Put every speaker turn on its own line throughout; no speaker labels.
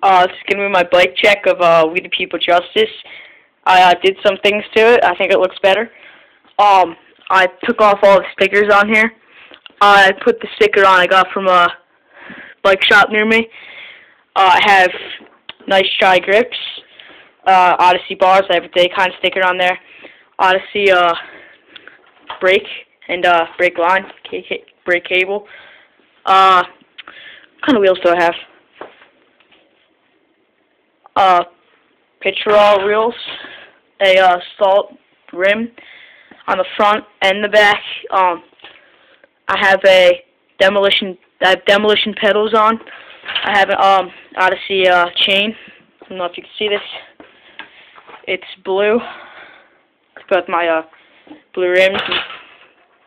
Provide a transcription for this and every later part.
This is gonna be my bike check of We the People Justice. I did some things to it. I think it looks better. I took off all the stickers on here. I put the sticker on I got from a bike shop near me. I have Nice Dry Grips, Odyssey bars. I have a day kind sticker on there. Odyssey brake and brake line, brake cable. What kind of wheels do I have? Picture wheels, a salt rim on the front and the back. I have demolition pedals on. I have an Odyssey chain. I don't know if you can see this. It's blue. It's got my blue rims and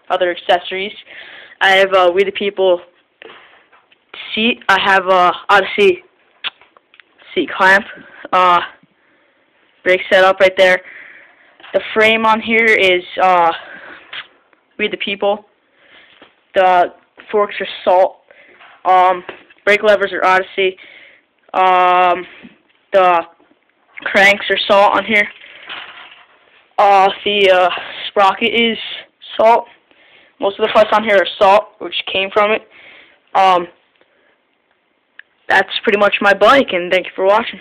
other accessories. I have We the People seat. I have Odyssey seat clamp. Brake setup right there. The frame on here is We the People. The forks are Salt. Brake levers are Odyssey. The cranks are Salt on here. The sprocket is Salt. Most of the parts on here are Salt, which came from it. That's pretty much my bike, and thank you for watching.